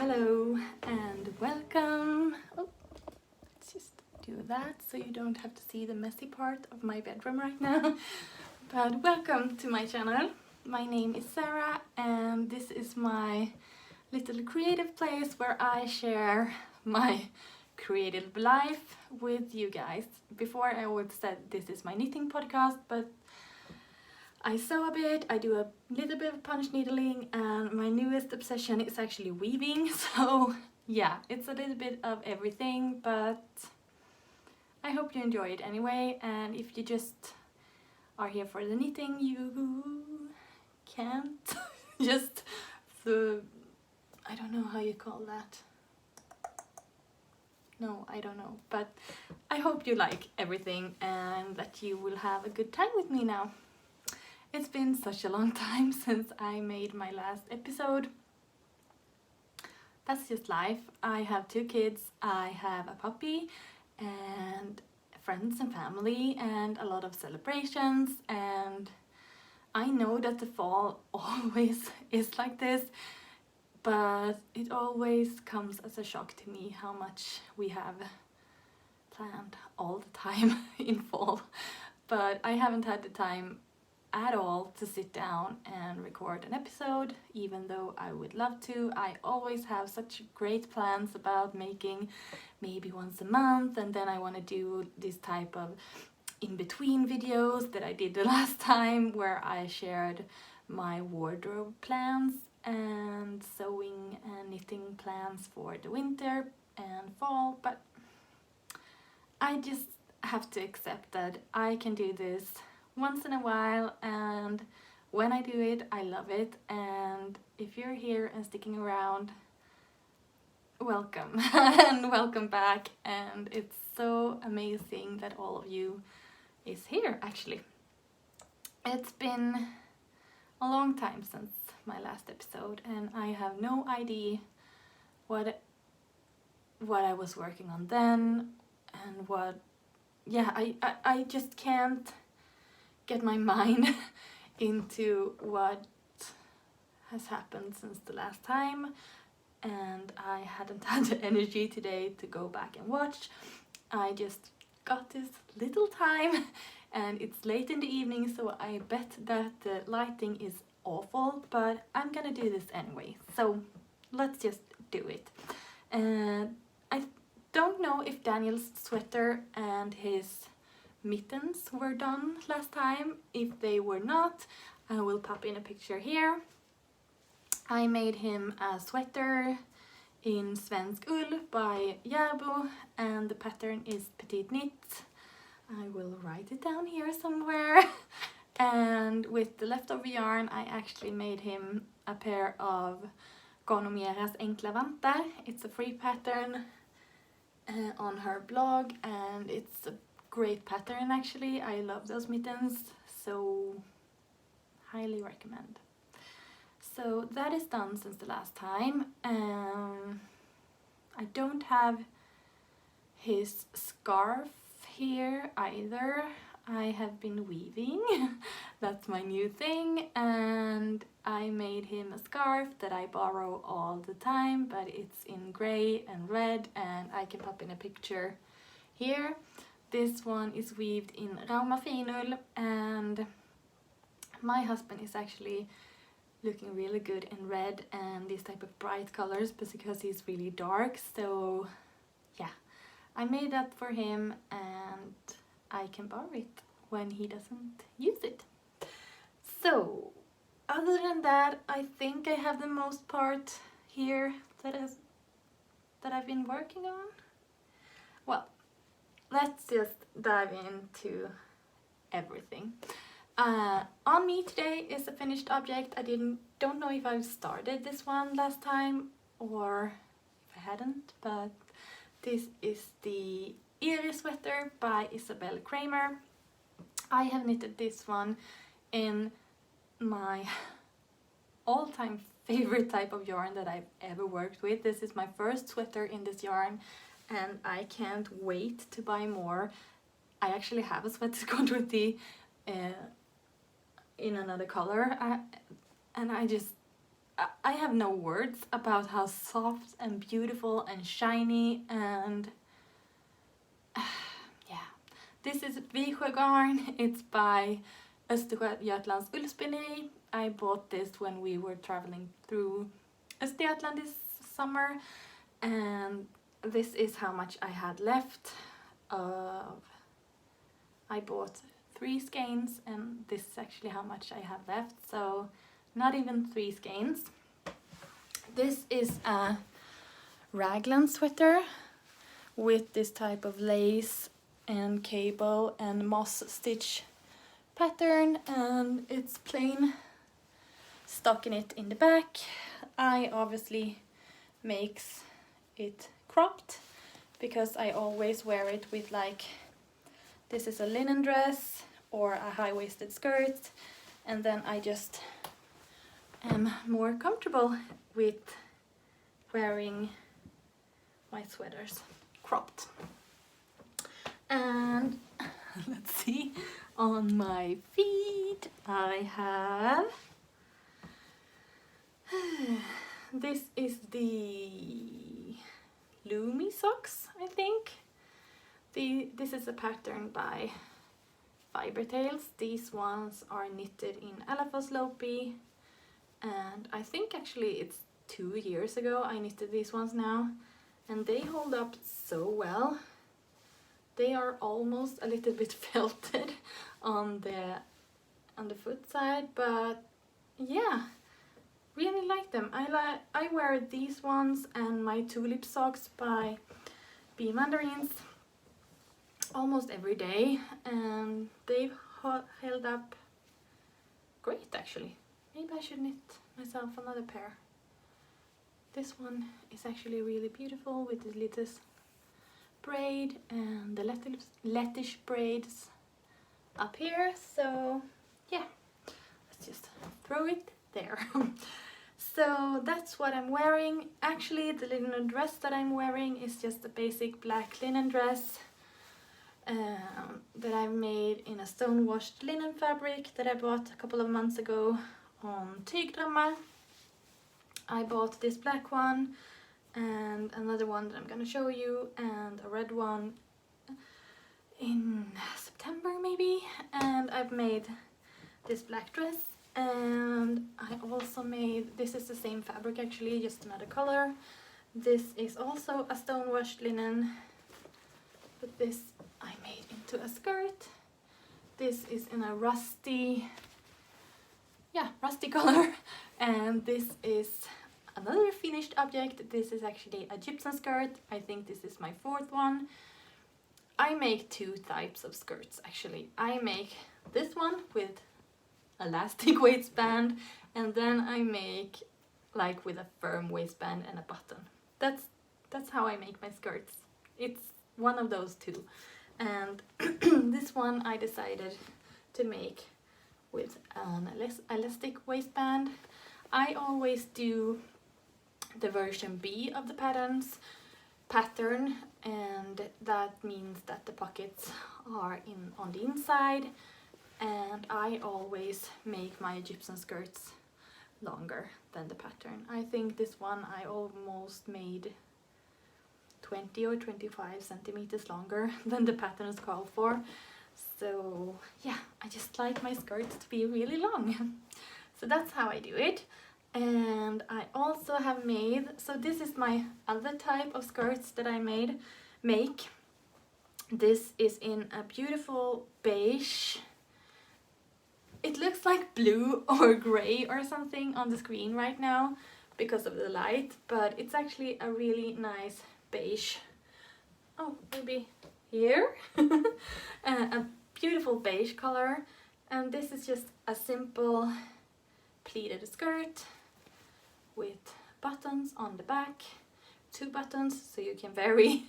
Hello and welcome. Oh, let's just do that so you don't have to see the messy part of my bedroom right now. But welcome to my channel. My name is Sarah and this is my little creative place where I share my creative life with you guys. Before I always said this is my knitting podcast, but I sew a bit, I do a little bit of punch needling, and my newest obsession is actually weaving. So yeah, it's a little bit of everything, but I hope you enjoy it anyway. And if you just are here for the knitting, you can't just I don't know how you call that. No, I don't know, but I hope you like everything and that you will have a good time with me now. It's been such a long time since I made my last episode. That's just life. I have 2 kids, I have a puppy, and friends and family, and a lot of celebrations, and I know that the fall always is like this, but it always comes as a shock to me how much we have planned all the time in fall. But I haven't had the time at all to sit down and record an episode, even though I would love to. I always have such great plans about making maybe once a month, and then I want to do this type of in-between videos that I did the last time where I shared my wardrobe plans and sewing and knitting plans for the winter and fall, but I just have to accept that I can do this once in a while, and when I do it, I love it. And if you're here and sticking around, welcome and welcome back. And it's so amazing that all of you is here actually. It's been a long time since my last episode, and I have no idea what I was working on then, and I just can't get my mind into what has happened since the last time, and I hadn't had the energy today to go back and watch. I just got this little time and it's late in the evening, so I bet that the lighting is awful, but I'm gonna do this anyway, so let's just do it. I don't know if Daniel's sweater and his mittens were done last time. If they were not, I will pop in a picture here. I made him a sweater in Svensk Ull by Järbo, and the pattern is Petite Knit. I will write it down here somewhere. And with the leftover yarn, I actually made him a pair of Colorwork's Enkla vantar. It's a free pattern on her blog, and it's a great pattern actually. I love those mittens, so highly recommend. So that is done since the last time. I don't have his scarf here either. I have been weaving, that's my new thing, and I made him a scarf that I borrow all the time, but it's in grey and red, and I can pop in a picture here. This one is weaved in Rauma Finull, and my husband is actually looking really good in red and this type of bright colors because he's really dark. So yeah, I made that for him and I can borrow it when he doesn't use it. So other than that, I think I have the most part here that I've been working on. Well, let's just dive into everything. On me today is a finished object. I don't know if I started this one last time or if I hadn't, but this is the Eerie sweater by Isabel Kramer. I have knitted this one in my all-time favorite type of yarn that I've ever worked with. This is my first sweater in this yarn, and I can't wait to buy more. I actually have a sweater quantity in another color, and I just I have no words about how soft and beautiful and shiny and yeah. This is Viksjö garn. It's by Östergötlands ullspinneri. I bought this when we were traveling through Östergötland this summer, and this is how much I had left of. I bought 3 skeins, and this is actually how much I have left, so not even 3 skeins. This is a raglan sweater with this type of lace and cable and moss stitch pattern, and it's plain stockinette in the back. I obviously makes it cropped because I always wear it with, like, this is a linen dress or a high-waisted skirt, and then I just am more comfortable with wearing my sweaters cropped. And let's see, on my feet I have this is the Lumi socks, I think. This is a pattern by Fiber Tales. These ones are knitted in Alafos Lopi, and I think actually it's 2 years ago I knitted these ones now, and they hold up so well. They are almost a little bit felted on the foot side, but yeah, really like them. I wear these ones and my tulip socks by Bee Mandarins almost every day, and they've held up great actually. Maybe I should knit myself another pair. This one is actually really beautiful with the latest braid and the lettish braids up here, so yeah, let's just throw it there. So that's what I'm wearing. Actually, the linen dress that I'm wearing is just a basic black linen dress that I made in a stone washed linen fabric that I bought a couple of months ago on Tygdrömmar. I bought this black one and another one that I'm gonna show you, and a red one in September maybe, and I've made this black dress, and I also made, this is the same fabric actually, just another color. This is also a stone washed linen, but this I made into a skirt. This is in a rusty color, and this is another finished object. This is actually a gypsum skirt. I think this is my 4th one. I make 2 types of skirts actually. I make this one with elastic waistband, and then I make like with a firm waistband and a button. That's how I make my skirts. It's one of those 2. And this one I decided to make with an elastic waistband. I always do the version B of the pattern, and that means that the pockets are on the inside, and I always make my gypsum skirts longer than the pattern. I think this one I almost made 20 or 25 centimeters longer than the patterns call for. So yeah, I just like my skirts to be really long. So that's how I do it. And I also have made, so this is my other type of skirts that I make. This is in a beautiful beige. It looks like blue or gray or something on the screen right now because of the light, but it's actually a really nice beige. Oh, maybe here. A beautiful beige color, and this is just a simple pleated skirt with buttons on the back, 2 buttons so you can vary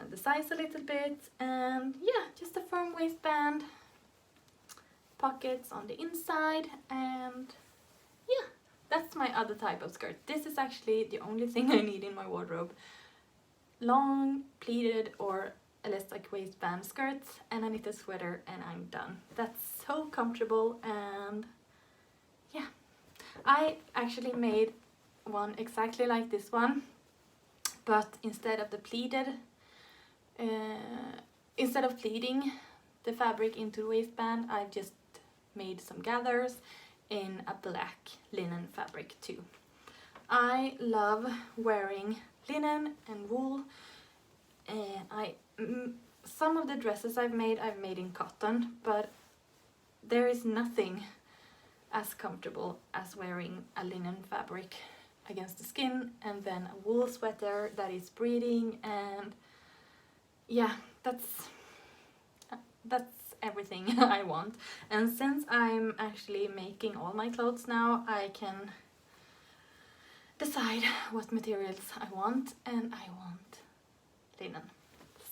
the size a little bit, and yeah, just a firm waistband, pockets on the inside, and yeah, that's my other type of skirt. This is actually the only thing I need in my wardrobe. Long pleated or elastic waistband skirts and a knitted sweater, and I'm done. That's so comfortable, and yeah, I actually made one exactly like this one, but instead of pleating the fabric into the waistband, I've just made some gathers in a black linen fabric too. I love wearing linen and wool. Some of the dresses I've made in cotton, but there is nothing as comfortable as wearing a linen fabric against the skin and then a wool sweater that is breathing, and yeah, that's everything I want. And since I'm actually making all my clothes now, I can decide what materials I want, and I want linen.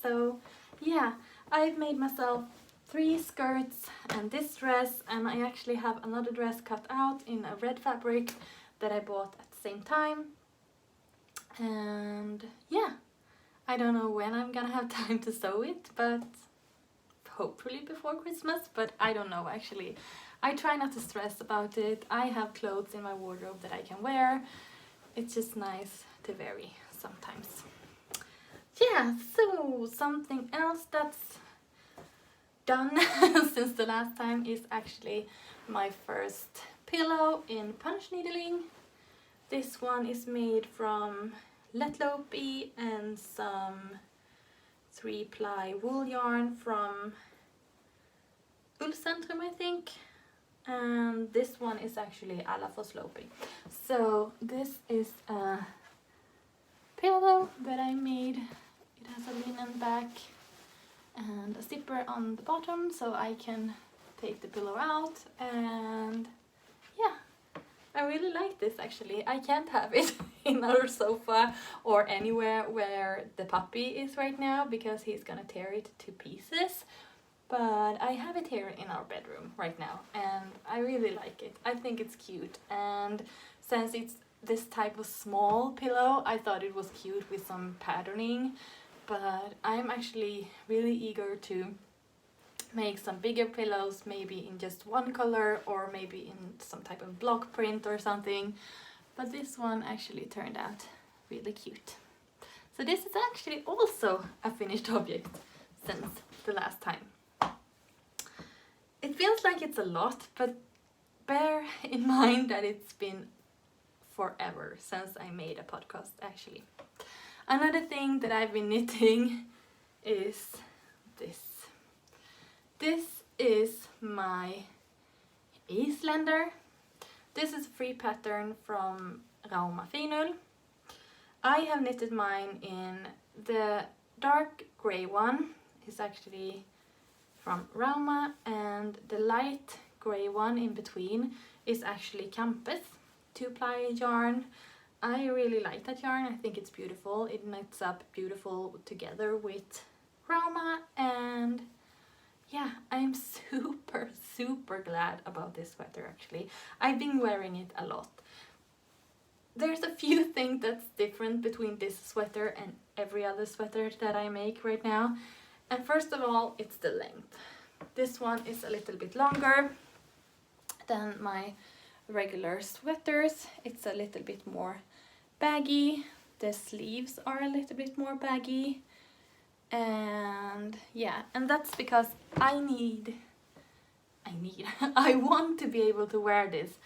So yeah, I've made myself 3 skirts and this dress, and I actually have another dress cut out in a red fabric that I bought at the same time. And yeah, I don't know when I'm gonna have time to sew it, but hopefully before Christmas, but I don't know actually. I try not to stress about it. I have clothes in my wardrobe that I can wear. It's just nice to vary sometimes. Yeah, so something else that's done since the last time is actually my first pillow in punch needling. This one is made from Letlopi and some 3-ply wool yarn from Ullcentrum, I think. And this one is actually Alla Forslopi. So this is a pillow that I made. It has a linen back and a zipper on the bottom, so I can take the pillow out. And yeah, I really like this actually. I can't have it in our sofa or anywhere where the puppy is right now because he's gonna tear it to pieces. But I have it here in our bedroom right now, and I really like it. I think it's cute, and since it's this type of small pillow, I thought it was cute with some patterning. But I'm actually really eager to make some bigger pillows, maybe in just one color or maybe in some type of block print or something. But this one actually turned out really cute. So this is actually also a finished object since the last time. It feels like it's a lot, but bear in mind that it's been forever since I made a podcast actually. Another thing that I've been knitting is this. This is my Islander. This is a free pattern from Rauma Finull. I have knitted mine in the dark grey one. It's actually from Rauma, and the light grey one in between is actually Campus 2-ply yarn. I really like that yarn. I think it's beautiful. It knits up beautiful together with Rauma, and yeah, I'm super glad about this sweater actually. I've been wearing it a lot. There's a few things that's different between this sweater and every other sweater that I make right now. And first of all, it's the length. This one is a little bit longer than my regular sweaters. It's a little bit more baggy. The sleeves are a little bit more baggy. And yeah, and that's because I want to be able to wear this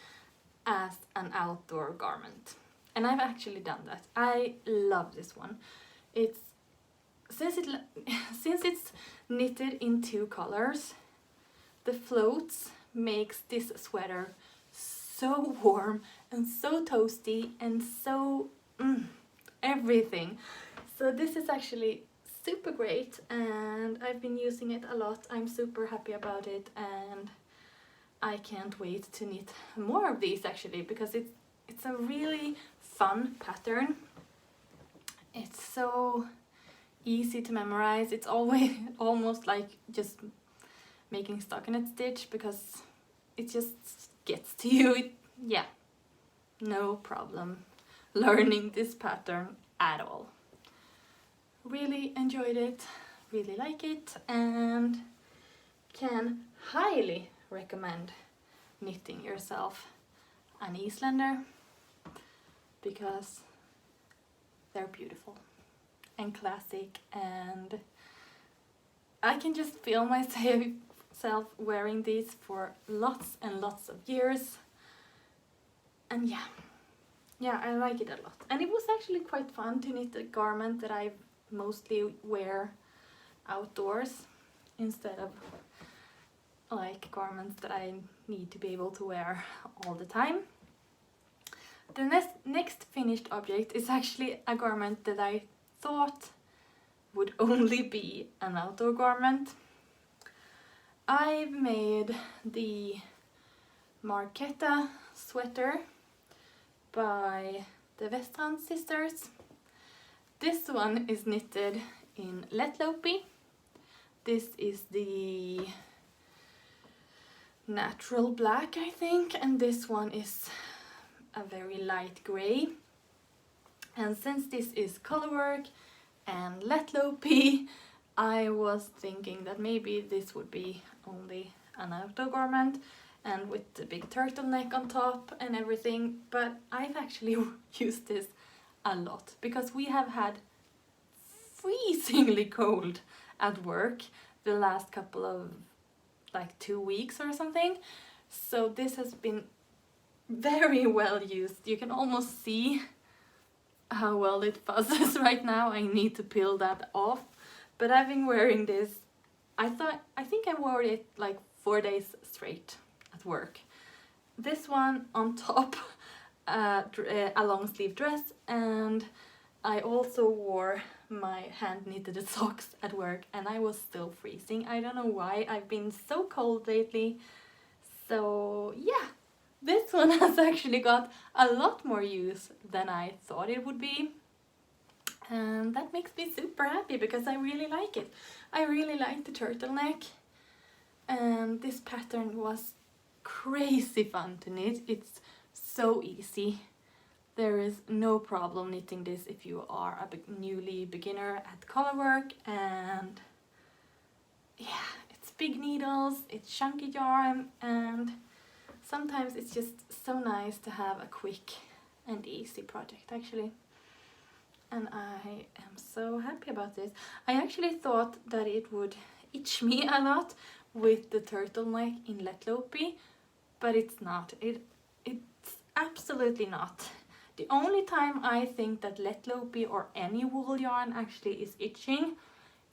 as an outdoor garment. And I've actually done that. I love this one. Since it's knitted in 2 colors, the floats makes this sweater so warm and so toasty and so everything. So this is actually super great, and I've been using it a lot. I'm super happy about it, and I can't wait to knit more of these actually, because it's a really fun pattern. It's so easy to memorize. It's always almost like just making stockinette stitch, because it just gets to you. Yeah, no problem learning this pattern at all. Really enjoyed it, really like it, and can highly recommend knitting yourself an Islander because they're beautiful and classic, and I can just feel myself wearing these for lots and lots of years. And yeah, I like it a lot. And it was actually quite fun to knit a garment that I mostly wear outdoors instead of like garments that I need to be able to wear all the time. The next finished object is actually a garment that I thought would only be an outdoor garment. I've made the Marquetta sweater by the Westran sisters. This one is knitted in Letlopi. This is the natural black, I think, and this one is a very light grey. And since this is Colorwork and Letlopi, I was thinking that maybe this would be only an outdoor garment and with the big turtleneck on top and everything, but I've actually used this a lot because we have had freezingly cold at work the last couple of like 2 weeks or something, so this has been very well used. You can almost see how well it fuzzes right now. I need to peel that off, but I've been wearing this, I think I wore it like 4 days straight at work. This one on top, a long sleeve dress, and I also wore my hand knitted socks at work, and I was still freezing. I don't know why, I've been so cold lately. So yeah, this one has actually got a lot more use than I thought it would be. And that makes me super happy because I really like it. I really like the turtleneck. And this pattern was crazy fun to knit. It's so easy. There is no problem knitting this if you are a newly beginner at Colorwork. And yeah, it's big needles, it's chunky yarn, and sometimes it's just so nice to have a quick and easy project actually. And I am so happy about this. I actually thought that it would itch me a lot with the turtleneck in Letlopi, but it's not. It's absolutely not. The only time I think that Letlopi or any wool yarn actually is itching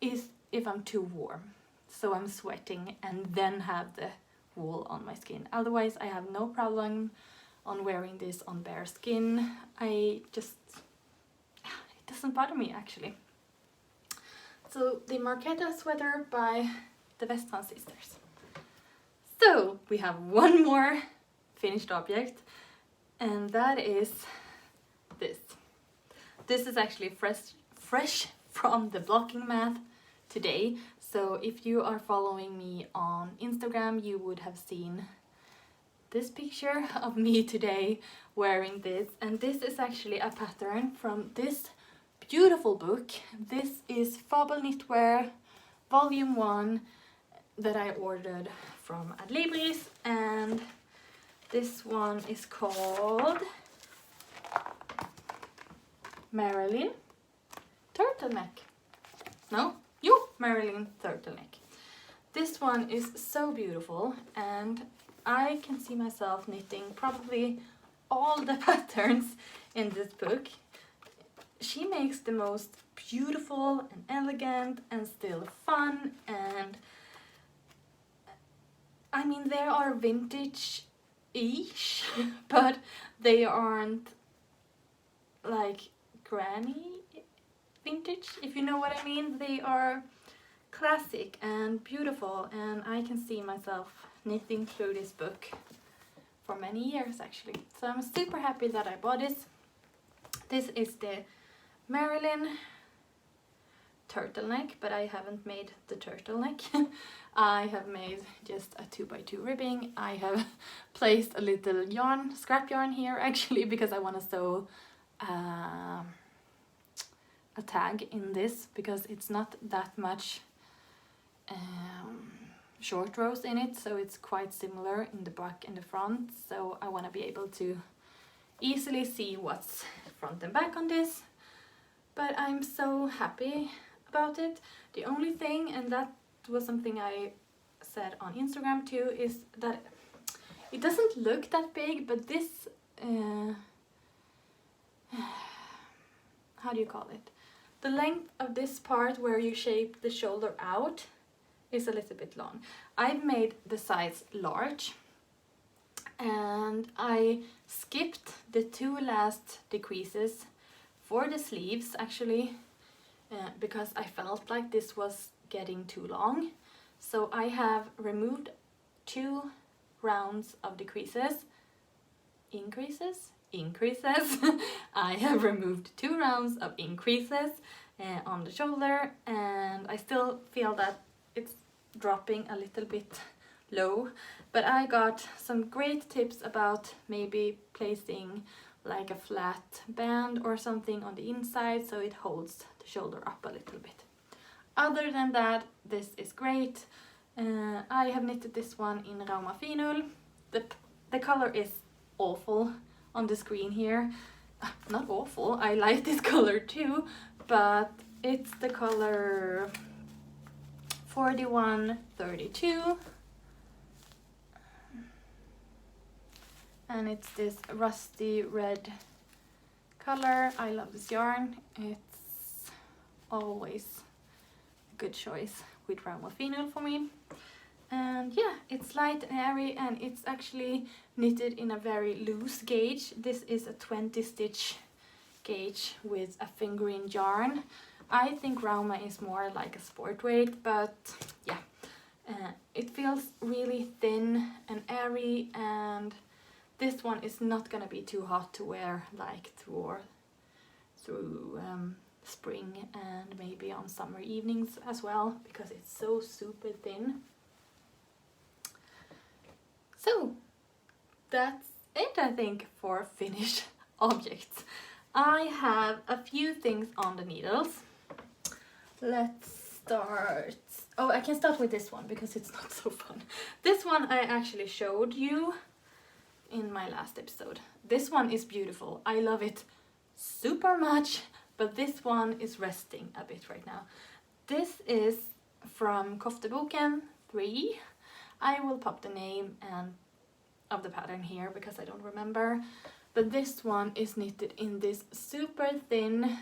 is if I'm too warm. So I'm sweating and then have the wool on my skin. Otherwise I have no problem on wearing this on bare skin. It doesn't bother me actually. So the Marquetta sweater by the Westran sisters. So we have one more finished object, and that is this. This is actually fresh from the blocking mat today. So if you are following me on Instagram, you would have seen this picture of me today wearing this. And this is actually a pattern from this beautiful book. This is Fable Knitwear Volume 1 that I ordered from Adlibris, and this one is called Marilyn Turtleneck. Marilyn Turtleneck. This one is so beautiful, and I can see myself knitting probably all the patterns in this book. She makes the most beautiful and elegant and still fun, and I mean they are vintage-ish, but they aren't like granny vintage, if you know what I mean. They are classic and beautiful, and I can see myself knitting through this book for many years actually. So I'm super happy that I bought this. This is the Marilyn turtleneck, but I haven't made the turtleneck. I have made just a 2x2 ribbing. I have placed a little yarn, scrap yarn here actually, because I want to sew a tag in this, because it's not that much short rows in it, so it's quite similar in the back and the front, so I want to be able to easily see what's front and back on this. But I'm so happy about it. The only thing, and that was something I said on Instagram too, is that it doesn't look that big, but this how do you call it? The length of this part where you shape the shoulder out is a little bit long. I've made the size large, and I skipped the 2 last decreases for the sleeves actually, because I felt like this was getting too long. So I have removed 2 rounds of increases. I have removed 2 rounds of increases on the shoulder, and I still feel that it's dropping a little bit low, but I got some great tips about maybe placing like a flat band or something on the inside so it holds the shoulder up a little bit. Other than that, this is great. I have knitted this one in Rauma Finul. The color is awful on the screen here. Not awful, I like this color too, but it's the color 4132. And it's this rusty red color. I love this yarn. It's always a good choice with Rauma Finul for me. And yeah, it's light and airy, and it's actually knitted in a very loose gauge. This is a 20 stitch gauge with a fingering yarn. I think Rauma is more like a sport weight, but yeah, it feels really thin and airy, and this one is not gonna be too hot to wear like through spring and maybe on summer evenings as well, because it's so super thin. So that's it, I think, for finished objects. I have a few things on the needles. Let's start. Oh, I can start with this one because it's not so fun. This one I actually showed you in my last episode. This one is beautiful. I love it super much, but this one is resting a bit right now. This is from Kofteboken 3. I will pop the name and of the pattern here because I don't remember. But this one is knitted in this super thin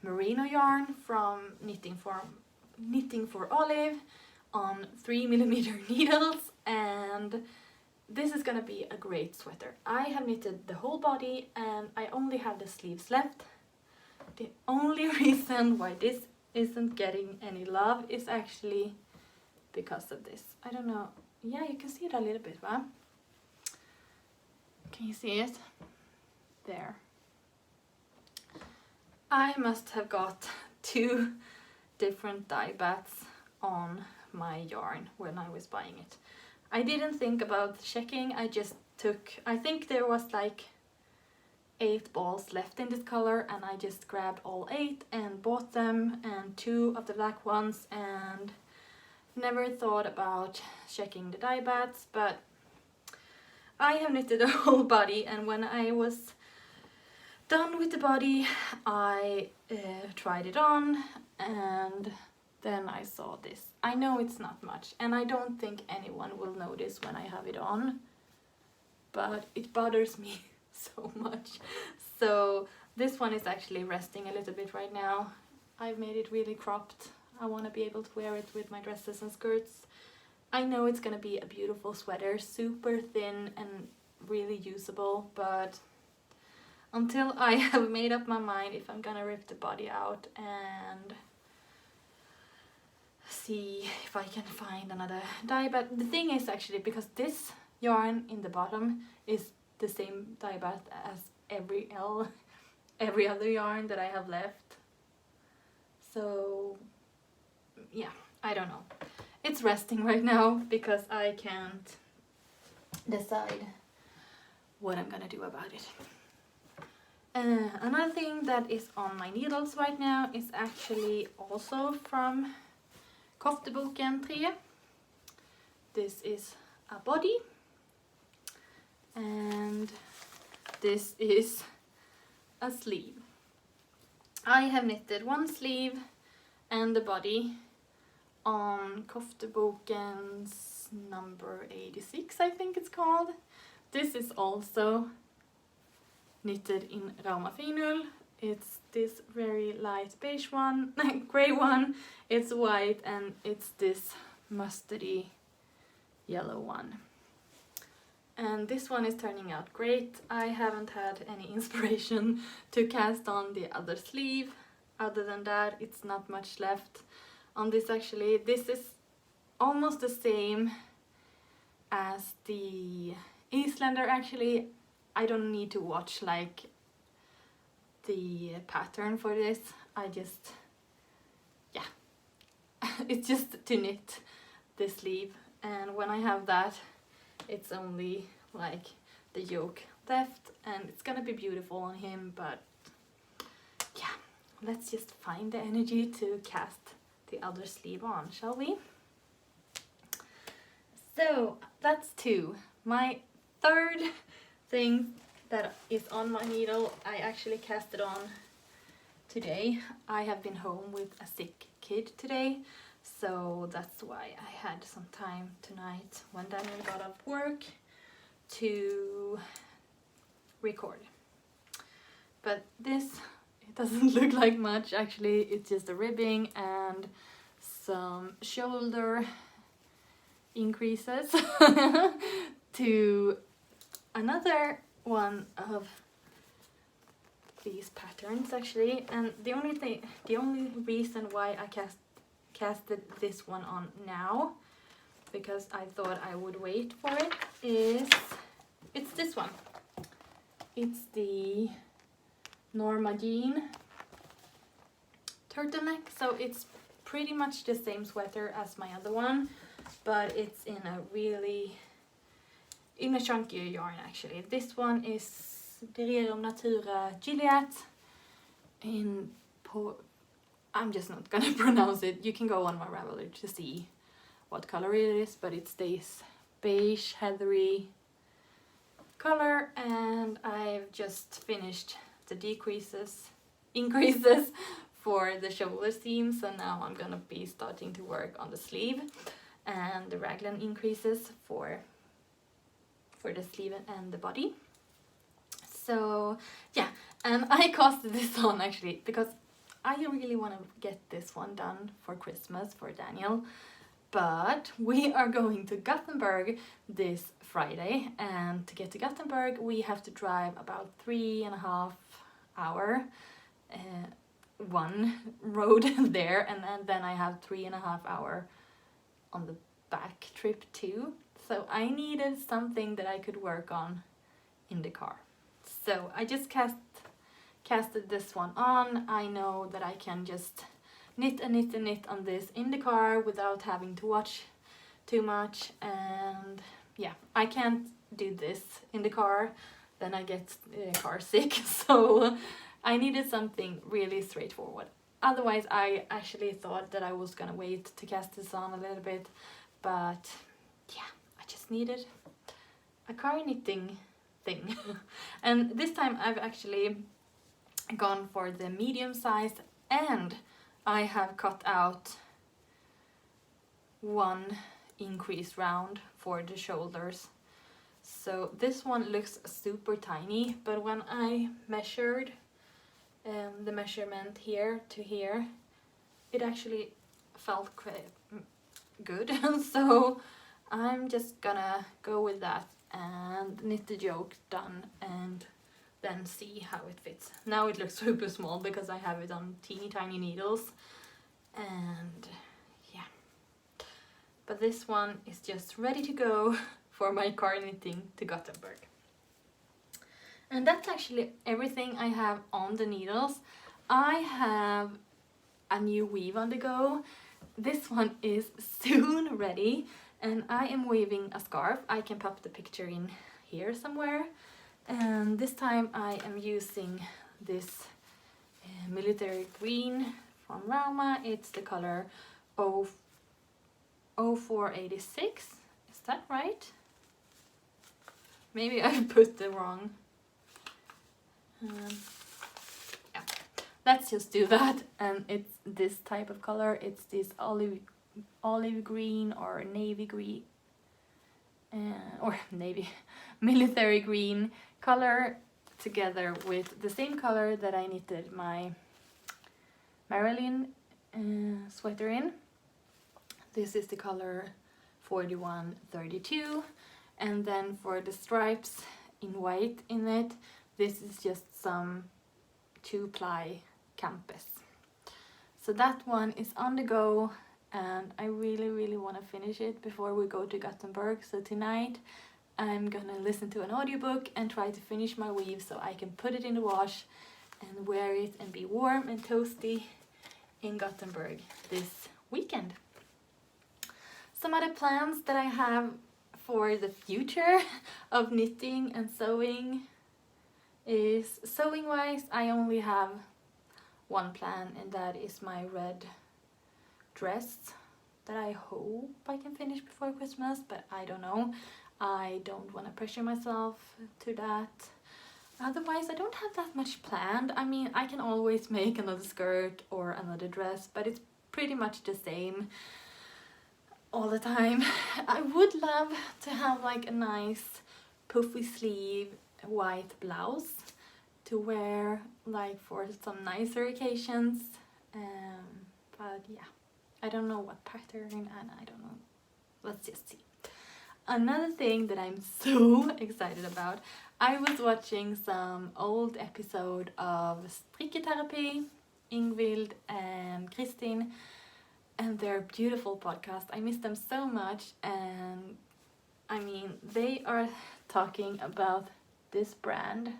merino yarn from Knitting for Olive on 3mm needles, and this is gonna be a great sweater. I have knitted the whole body and I only have the sleeves left. The only reason why this isn't getting any love is actually because of this. I don't know. Yeah, you can see it a little bit, right? Can you see it? There. I must have got 2 different dye baths on my yarn when I was buying it. I didn't think about checking, I just took, I think there was like 8 balls left in this color, and I just grabbed all 8 and bought them, and 2 of the black ones, and never thought about checking the dye baths. But I have knitted the whole body, and when I was done with the body I tried it on, and then I saw this. I know it's not much, and I don't think anyone will notice when I have it on, but it bothers me so much. So this one is actually resting a little bit right now. I've made it really cropped. I want to be able to wear it with my dresses and skirts. I know it's gonna be a beautiful sweater, super thin and really usable, but until I have made up my mind if I'm gonna rip the body out and see if I can find another dye bath. The thing is actually, because this yarn in the bottom is the same dye bath as every other yarn that I have left. So yeah, I don't know. It's resting right now because I can't decide what I'm gonna do about it. Another thing that is on my needles right now is actually also from Kofteboken 3. this is a body, and this is a sleeve. I have knitted one sleeve and the body on Kofteboken's number 86, I think it's called. This is also knitted in Rauma Finull. It's this very light beige one, grey one, it's white, and it's this mustardy yellow one. And this one is turning out great. I haven't had any inspiration to cast on the other sleeve. Other than that, it's not much left on this actually. This is almost the same as the Islander actually. I don't need to watch like the pattern for this. I just, yeah, it's just to knit the sleeve, and when I have that, it's only like the yoke left, and it's gonna be beautiful on him. But yeah, let's just find the energy to cast the other sleeve on, shall we? So that's 2. My third thing that is on my needle, I actually cast it on today. I have been home with a sick kid today, so that's why I had some time tonight when Daniel got off work to record. But this, it doesn't look like much actually. It's just a ribbing and some shoulder increases to another one of these patterns actually. And the only reason why I casted this one on now, because I thought I would wait for it, is it's this one. It's the Norma Jean turtleneck. So it's pretty much the same sweater as my other one, but it's in a chunkier yarn actually. This one is Rerum Natura Gilead in I'm just not gonna pronounce it. You can go on my Ravelry to see what color it is, but it's this beige heathery color, and I've just finished the increases for the shoulder seam, so now I'm gonna be starting to work on the sleeve and the raglan increases for the sleeve and the body. So yeah, and I casted this on actually because I really want to get this one done for Christmas for Daniel, but we are going to Gothenburg this Friday, and to get to Gothenburg we have to drive about 3.5 hours one road there, and then I have 3.5 hours on the back trip too. So I needed something that I could work on in the car. So I just casted this one on. I know that I can just knit and knit and knit on this in the car without having to watch too much. And yeah, I can't do this in the car, then I get car sick. So I needed something really straightforward. Otherwise, I actually thought that I was gonna wait to cast this on a little bit, but yeah, I just needed a car knitting thing. And this time I've actually gone for the medium size, and I have cut out one increase round for the shoulders. So this one looks super tiny, but when I measured the measurement here to here, it actually felt quite good. So I'm just gonna go with that and knit the yoke done and then see how it fits. Now it looks super small because I have it on teeny tiny needles, and yeah, but this one is just ready to go for my car knitting to Gothenburg. And that's actually everything I have on the needles. I have a new weave on the go. This one is soon ready, and I am weaving a scarf. I can pop the picture in here somewhere. And this time I am using this military green from Rauma. It's the color 0486, that right? Maybe I put the wrong. Yeah, let's just do that. And it's this type of color. It's this olive green or navy green, or navy military green color, together with the same color that I knitted my Marilyn sweater in. This is the color 4132, and then for the stripes in white in it, this is just some 2-ply campus. So that one is on the go, and I really want to finish it before we go to Gothenburg. So tonight I'm gonna listen to an audiobook and try to finish my weave so I can put it in the wash and wear it and be warm and toasty in Gothenburg this weekend. Some other plans that I have for the future of knitting and sewing is, sewing wise, I only have one plan, and that is my red dress that I hope I can finish before Christmas, but I don't know. I don't want to pressure myself to that. Otherwise, I don't have that much planned. I mean, I can always make another skirt or another dress, but it's pretty much the same all the time. I would love to have like a nice puffy sleeve white blouse to wear like for some nicer occasions. But yeah, I don't know what pattern, and I don't know. Let's just see. Another thing that I'm so excited about, I was watching some old episode of Strikketerapi, Ingvild and Kristin, and their beautiful podcast. I miss them so much, and I mean, they are talking about this brand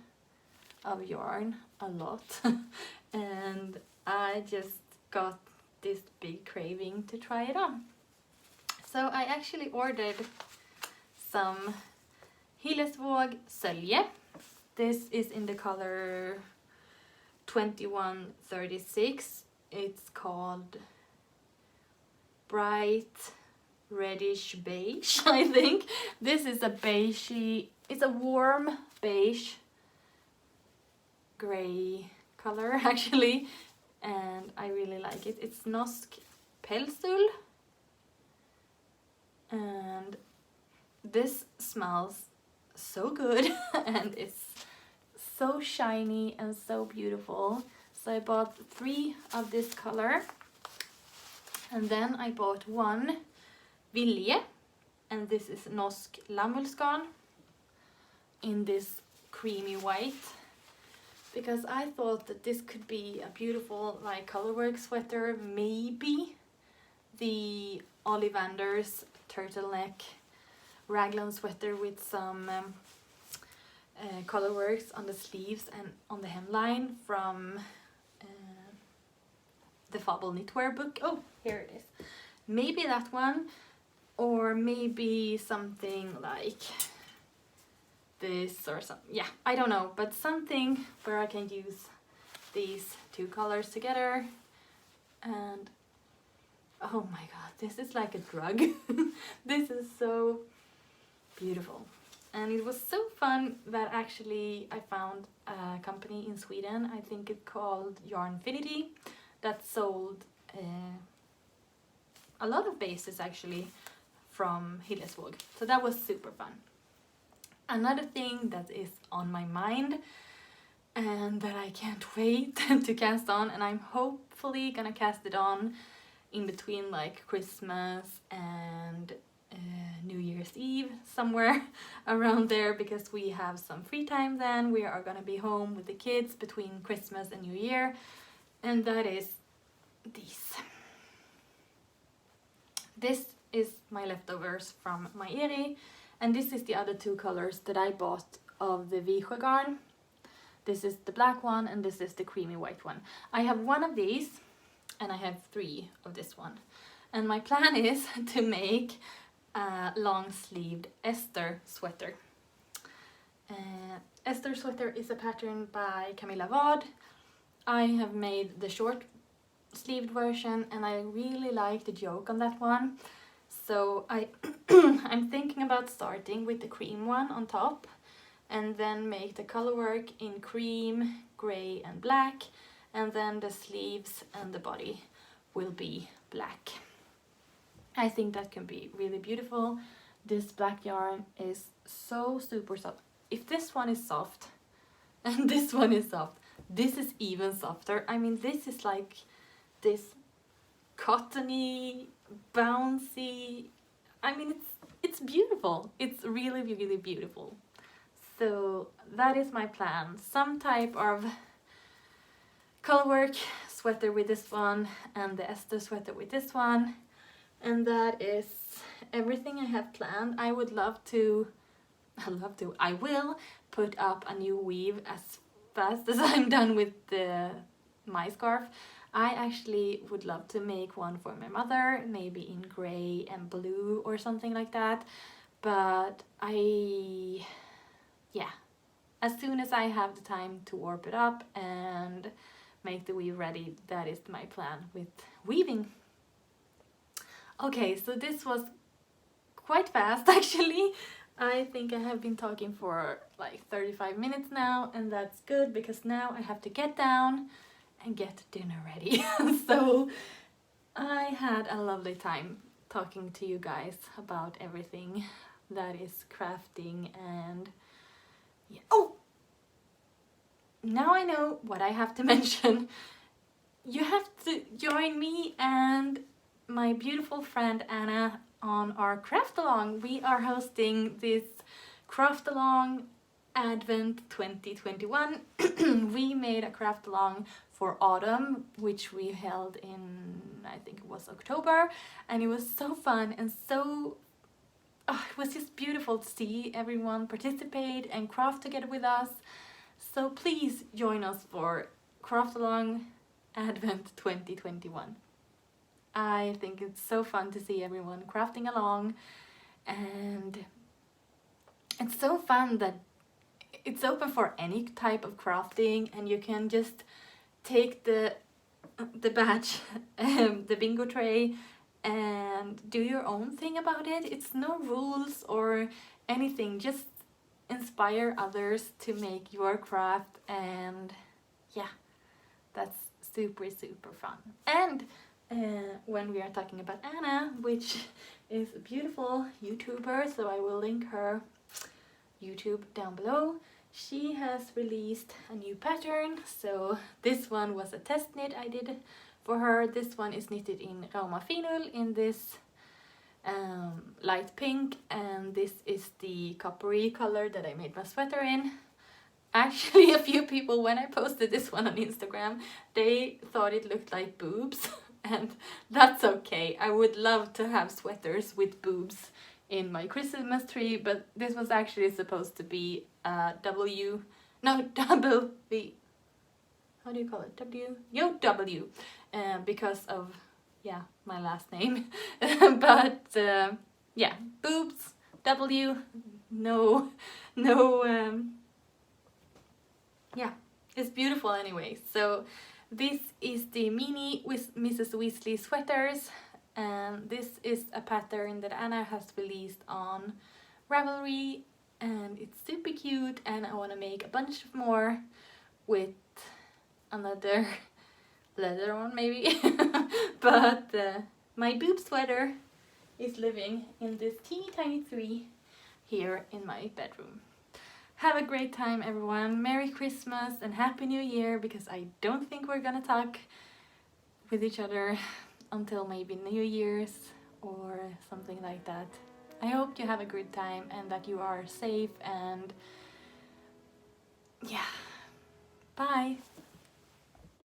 of yarn a lot, and I just got this big craving to try it on. So I actually ordered some Hillesvåg Sölje. This is in the color 2136. It's called bright reddish beige, I think. This is a beigey, it's a warm beige gray color actually, and I really like it. It's Norsk Pelsull, and this smells so good and it's so shiny and so beautiful. So I bought 3 of this color, and then I bought 1 Vilje, and this is Norsk Lammullsgarn in this creamy white, because I thought that this could be a beautiful like Colorwork sweater, maybe the Ollivander's turtleneck raglan sweater with some Colorworks on the sleeves and on the hemline from the Fable knitwear book. Oh, here it is. Maybe that one, or maybe something like this or something. Yeah, I don't know, but something where I can use these 2 colors together. And oh my god, this is like a drug. This is so beautiful. And it was so fun that actually I found a company in Sweden, I think it's called Yarnfinity, that sold a lot of bases actually from Hillesvåg. So that was super fun. Another thing that is on my mind and that I can't wait to cast on, and I'm hopefully gonna cast it on in between like Christmas and New Year's Eve, somewhere around there, because we have some free time then. We are gonna be home with the kids between Christmas and New Year, and that is these. This is my leftovers from my Eri, and this is the other 2 colors that I bought of the Visjö garn. This is the black one, and this is the creamy white one. I have 1 of these, and I have 3 of this one. And my plan is to make a long-sleeved Esther sweater. Esther sweater is a pattern by Camilla Ward. I have made the short-sleeved version, and I really like the yoke on that one. So I'm thinking about starting with the cream one on top and then make the colorwork in cream, grey and black, and then the sleeves and the body will be black. I think that can be really beautiful. This black yarn is so super soft. If this one is soft and this one is soft, this is even softer. I mean, this is like this cottony, bouncy. I mean, it's beautiful. It's really, really beautiful. So that is my plan. Some type of colorwork sweater with this one and the Esther sweater with this one. And that is everything I have planned. I will put up a new weave as fast as I'm done with my scarf. I actually would love to make one for my mother, maybe in grey and blue or something like that. But as soon as I have the time to warp it up and make the weave ready, that is my plan with weaving. Okay, so this was quite fast actually. I think I have been talking for like 35 minutes now, and that's good because now I have to get down and get dinner ready. So I had a lovely time talking to you guys about everything that is crafting. And yeah. Oh, now I know what I have to mention. You have to join me and my beautiful friend Anna on our Craftalong. We are hosting this Craftalong Advent 2021. We made a Craftalong for autumn, which we held in, I think it was October, and it was so fun and so it was just beautiful to see everyone participate and craft together with us. So please join us for Craftalong Advent 2021. I think it's so fun to see everyone crafting along, and it's so fun that it's open for any type of crafting, and you can just take the batch, the bingo tray, and do your own thing about it. It's no rules or anything, just inspire others to make your craft, and yeah, that's super fun. And when we are talking about Anna, which is a beautiful YouTuber, so I will link her YouTube down below. She has released a new pattern. So this one was a test knit I did for her. This one is knitted in Rauma Finul in this light pink, and this is the coppery color that I made my sweater in. Actually, a few people, when I posted this one on Instagram, they thought it looked like boobs. And that's okay. I would love to have sweaters with boobs in my Christmas tree, but this was actually supposed to be a double V, how do you call it? W, because of, yeah, my last name. But yeah, boobs, W, no, yeah, it's beautiful anyway. So this is the mini with Mrs. Weasley sweaters, and this is a pattern that Anna has released on Ravelry, and it's super cute, and I want to make a bunch more with another leather one maybe. But my boob sweater is living in this teeny tiny tree here in my bedroom. Have a great time, everyone. Merry Christmas and Happy New Year, because I don't think we're gonna talk with each other until maybe New Year's or something like that. I hope you have a good time and that you are safe, and yeah, bye.